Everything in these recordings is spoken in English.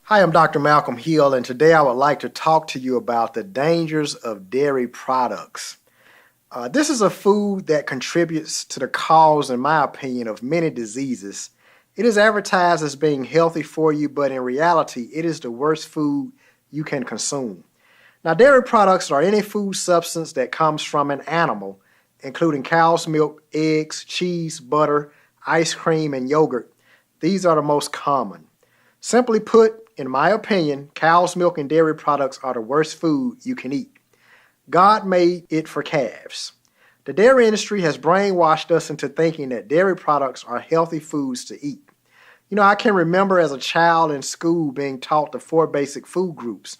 Hi, I'm Dr. Malcolm Hill, and today I would like to talk to you about the dangers of dairy products. This is a food that contributes to the cause, in my opinion, of many diseases. It is advertised as being healthy for you, but in reality, it is the worst food you can consume. Now, dairy products are any food substance that comes from an animal, including cow's milk, eggs, cheese, butter, ice cream, and yogurt. These are the most common. Simply put, in my opinion, cow's milk and dairy products are the worst food you can eat. God made it for calves. The dairy industry has brainwashed us into thinking that dairy products are healthy foods to eat. I can remember as a child in school being taught the four basic food groups.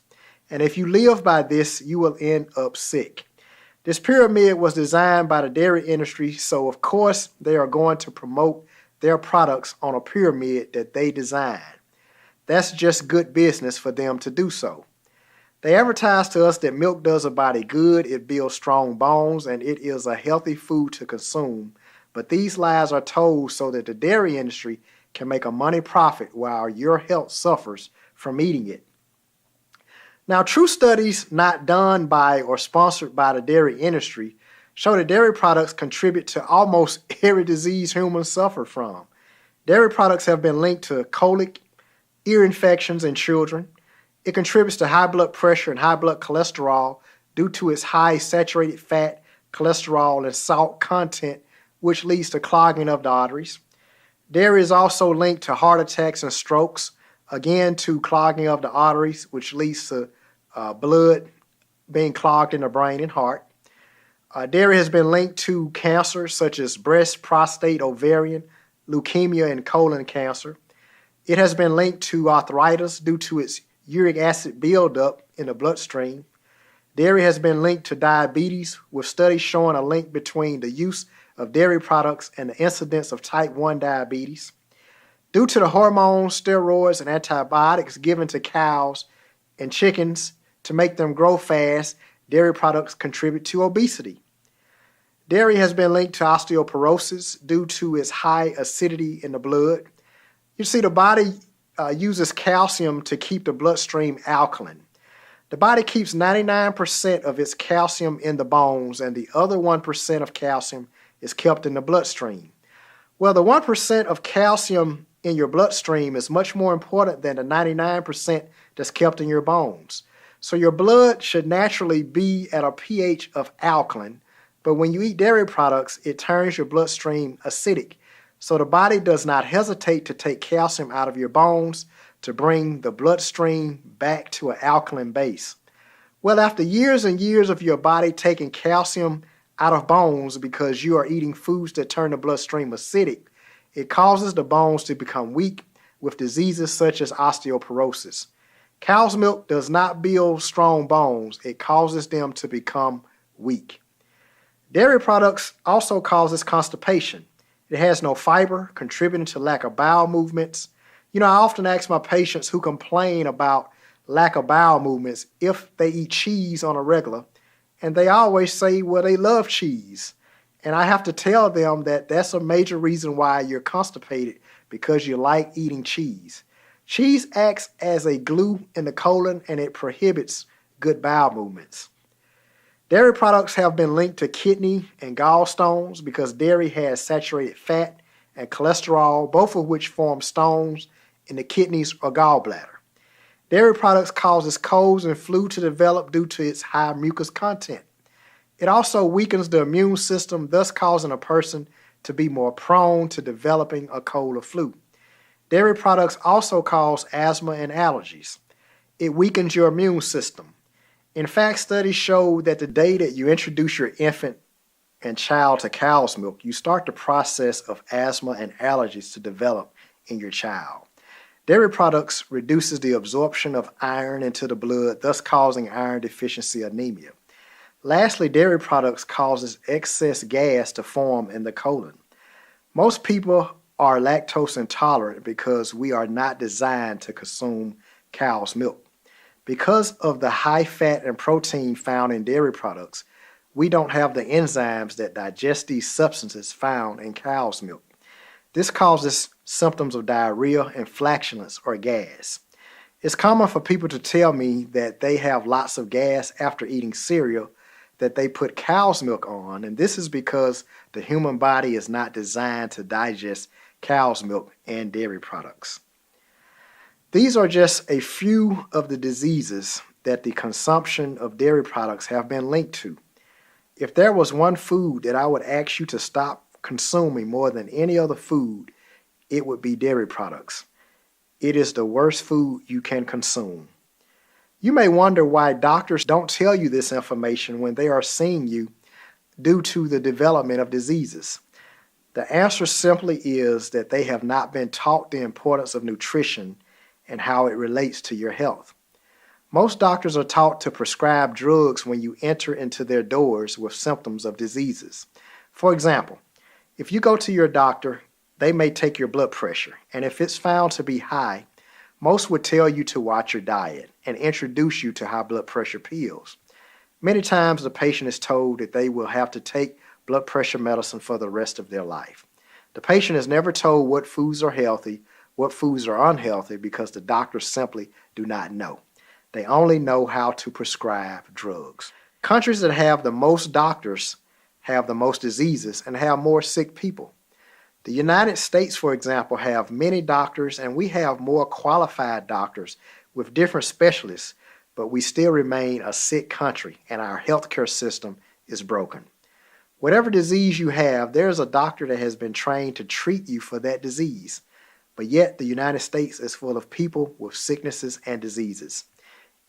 And if you live by this, you will end up sick. This pyramid was designed by the dairy industry, so of course they are going to promote their products on a pyramid that they designed. That's just good business for them to do so. They advertise to us that milk does a body good, it builds strong bones, and it is a healthy food to consume. But these lies are told so that the dairy industry can make a money profit while your health suffers from eating it. Now, true studies not done by or sponsored by the dairy industry show that dairy products contribute to almost every disease humans suffer from. Dairy products have been linked to colic, ear infections in children. It contributes to high blood pressure and high blood cholesterol due to its high saturated fat, cholesterol, and salt content, which leads to clogging of the arteries. Dairy is also linked to heart attacks and strokes, again to clogging of the arteries, which leads to blood being clogged in the brain and heart. Dairy has been linked to cancers such as breast, prostate, ovarian, leukemia, and colon cancer. It has been linked to arthritis due to its uric acid buildup in the bloodstream. Dairy has been linked to diabetes, with studies showing a link between the use of dairy products and the incidence of type 1 diabetes. Due to the hormones, steroids, and antibiotics given to cows and chickens to make them grow fast, dairy products contribute to obesity. Dairy has been linked to osteoporosis due to its high acidity in the blood. You see, the body uses calcium to keep the bloodstream alkaline. The body keeps 99% of its calcium in the bones, and the other 1% of calcium is kept in the bloodstream. Well, the 1% of calcium in your bloodstream is much more important than the 99% that's kept in your bones. So your blood should naturally be at a pH of alkaline, but when you eat dairy products, it turns your bloodstream acidic. So the body does not hesitate to take calcium out of your bones to bring the bloodstream back to an alkaline base. Well, after years and years of your body taking calcium out of bones because you are eating foods that turn the bloodstream acidic, it causes the bones to become weak with diseases such as osteoporosis. Cow's milk does not build strong bones, it causes them to become weak. Dairy products also causes constipation. It has no fiber, contributing to lack of bowel movements. I often ask my patients who complain about lack of bowel movements if they eat cheese on a regular, and they always say, well, they love cheese. And I have to tell them that that's a major reason why you're constipated, because you like eating cheese. Cheese acts as a glue in the colon, and it prohibits good bowel movements. Dairy products have been linked to kidney and gallstones because dairy has saturated fat and cholesterol, both of which form stones in the kidneys or gallbladder. Dairy products causes colds and flu to develop due to its high mucus content. It also weakens the immune system, thus causing a person to be more prone to developing a cold or flu. Dairy products also cause asthma and allergies. It weakens your immune system. In fact, studies show that the day that you introduce your infant and child to cow's milk, you start the process of asthma and allergies to develop in your child. Dairy products reduces the absorption of iron into the blood, thus causing iron deficiency anemia. Lastly, dairy products causes excess gas to form in the colon. Most people are lactose intolerant because we are not designed to consume cow's milk. Because of the high fat and protein found in dairy products, we don't have the enzymes that digest these substances found in cow's milk. This causes symptoms of diarrhea and flatulence or gas. It's common for people to tell me that they have lots of gas after eating cereal that they put cow's milk on, and this is because the human body is not designed to digest cow's milk and dairy products. These are just a few of the diseases that the consumption of dairy products have been linked to. If there was one food that I would ask you to stop consuming more than any other food, it would be dairy products. It is the worst food you can consume. You may wonder why doctors don't tell you this information when they are seeing you due to the development of diseases. The answer simply is that they have not been taught the importance of nutrition and how it relates to your health. Most doctors are taught to prescribe drugs when you enter into their doors with symptoms of diseases. For example, if you go to your doctor, they may take your blood pressure, and if it's found to be high, most would tell you to watch your diet and introduce you to high blood pressure pills. Many times the patient is told that they will have to take blood pressure medicine for the rest of their life. The patient is never told what foods are healthy, what foods are unhealthy, because the doctors simply do not know. They only know how to prescribe drugs. Countries that have the most doctors have the most diseases and have more sick people. The United States, for example, have many doctors, and we have more qualified doctors with different specialists, but we still remain a sick country, and our healthcare system is broken. Whatever disease you have, there's a doctor that has been trained to treat you for that disease. But yet the United States is full of people with sicknesses and diseases.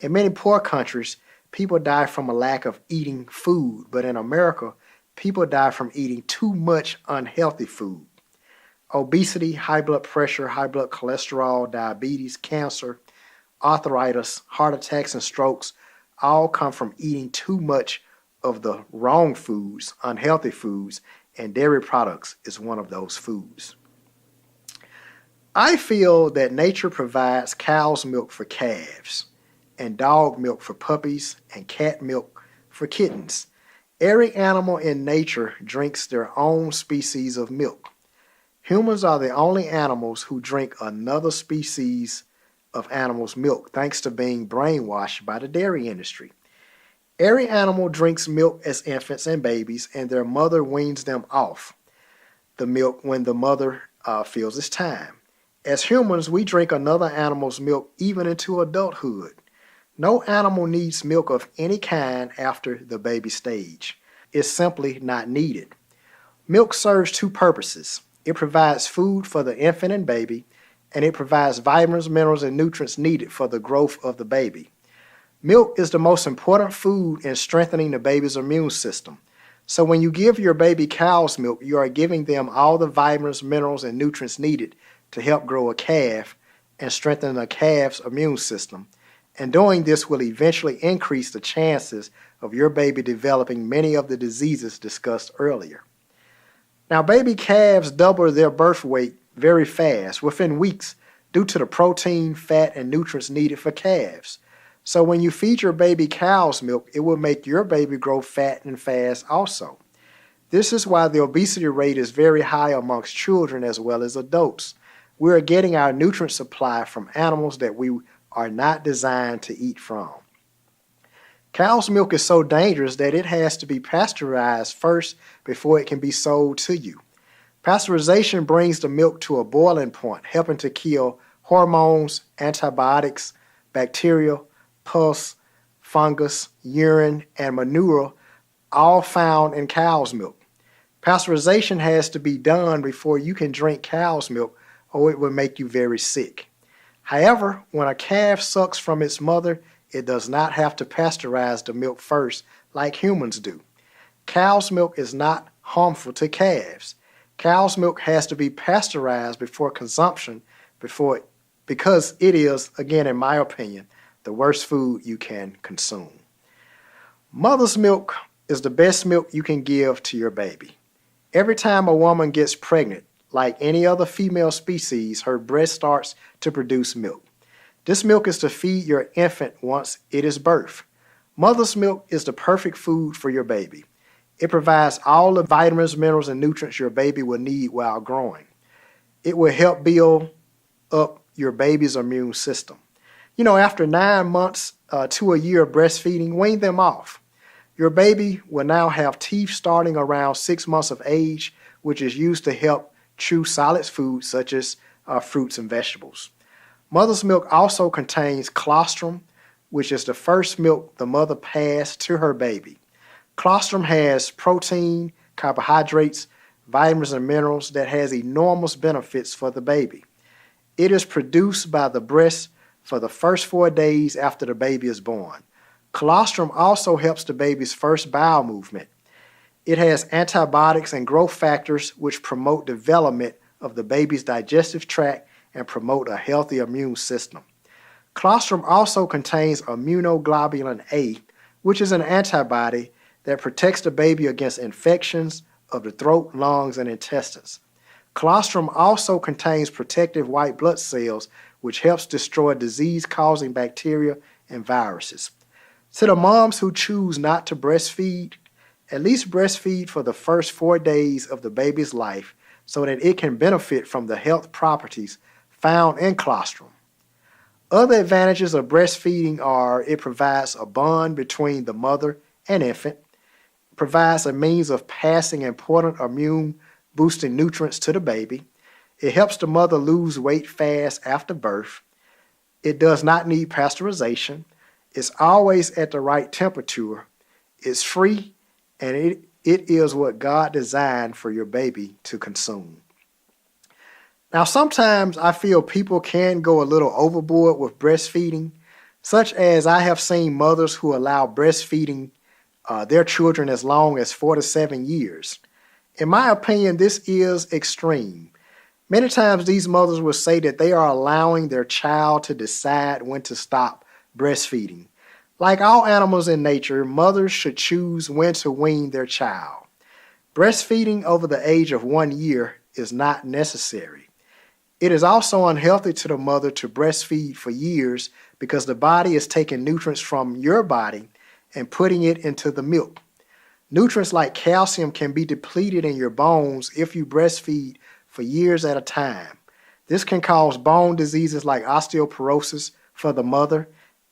In many poor countries, people die from a lack of eating food, but in America, people die from eating too much unhealthy food. Obesity, high blood pressure, high blood cholesterol, diabetes, cancer, arthritis, heart attacks, and strokes all come from eating too much of the wrong foods, unhealthy foods, and dairy products is one of those foods. I feel that nature provides cow's milk for calves, and dog milk for puppies, and cat milk for kittens. Every animal in nature drinks their own species of milk. Humans are the only animals who drink another species of animal's milk, thanks to being brainwashed by the dairy industry. Every animal drinks milk as infants and babies, and their mother weans them off the milk when the mother feels it's time. As humans, we drink another animal's milk even into adulthood. No animal needs milk of any kind after the baby stage. It's simply not needed. Milk serves two purposes. It provides food for the infant and baby, and it provides vitamins, minerals, and nutrients needed for the growth of the baby. Milk is the most important food in strengthening the baby's immune system. So when you give your baby cow's milk, you are giving them all the vitamins, minerals, and nutrients needed to help grow a calf and strengthen a calf's immune system. And doing this will eventually increase the chances of your baby developing many of the diseases discussed earlier. Now, baby calves double their birth weight very fast, within weeks, due to the protein, fat, and nutrients needed for calves. So when you feed your baby cow's milk, it will make your baby grow fat and fast also. This is why the obesity rate is very high amongst children as well as adults. We are getting our nutrient supply from animals that we are not designed to eat from. Cow's milk is so dangerous that it has to be pasteurized first before it can be sold to you. Pasteurization brings the milk to a boiling point, helping to kill hormones, antibiotics, bacteria, pus, fungus, urine, and manure, all found in cow's milk. Pasteurization has to be done before you can drink cow's milk, or it will make you very sick. However, when a calf sucks from its mother, it does not have to pasteurize the milk first like humans do. Cow's milk is not harmful to calves. Cow's milk has to be pasteurized before consumption because it is, again in my opinion, the worst food you can consume. Mother's milk is the best milk you can give to your baby. Every time a woman gets pregnant, like any other female species, her breast starts to produce milk. This milk is to feed your infant once it is birthed. Mother's milk is the perfect food for your baby. It provides all the vitamins, minerals, and nutrients your baby will need while growing. It will help build up your baby's immune system. After 9 months to a year of breastfeeding, wean them off. Your baby will now have teeth starting around 6 months of age, which is used to help chew solid foods such as fruits and vegetables. Mother's milk also contains colostrum, which is the first milk the mother passed to her baby. Colostrum has protein, carbohydrates, vitamins, and minerals that has enormous benefits for the baby. It is produced by the breast for the first 4 days after the baby is born. Colostrum also helps the baby's first bowel movement. It has antibiotics and growth factors which promote development of the baby's digestive tract and promote a healthy immune system. Colostrum also contains immunoglobulin A, which is an antibody that protects the baby against infections of the throat, lungs, and intestines. Colostrum also contains protective white blood cells, which helps destroy disease-causing bacteria and viruses. To the moms who choose not to breastfeed, at least breastfeed for the first 4 days of the baby's life so that it can benefit from the health properties found in colostrum. Other advantages of breastfeeding are it provides a bond between the mother and infant, provides a means of passing important immune-boosting nutrients to the baby. It helps the mother lose weight fast after birth. It does not need pasteurization. It's always at the right temperature. It's free, and it is what God designed for your baby to consume. Now, sometimes I feel people can go a little overboard with breastfeeding, such as I have seen mothers who allow breastfeeding their children as long as 4 to 7 years. In my opinion, this is extreme. Many times these mothers will say that they are allowing their child to decide when to stop breastfeeding. Like all animals in nature, mothers should choose when to wean their child. Breastfeeding over the age of 1 year is not necessary. It is also unhealthy to the mother to breastfeed for years because the body is taking nutrients from your body and putting it into the milk. Nutrients like calcium can be depleted in your bones if you breastfeed for years at a time. This can cause bone diseases like osteoporosis for the mother,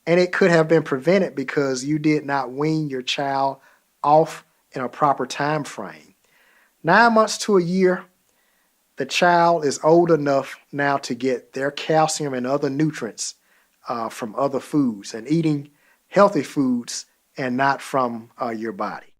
and it could have been prevented because you did not wean your child off in a proper time frame. 9 months to a year, the child is old enough now to get their calcium and other nutrients from other foods and eating healthy foods and not from your body.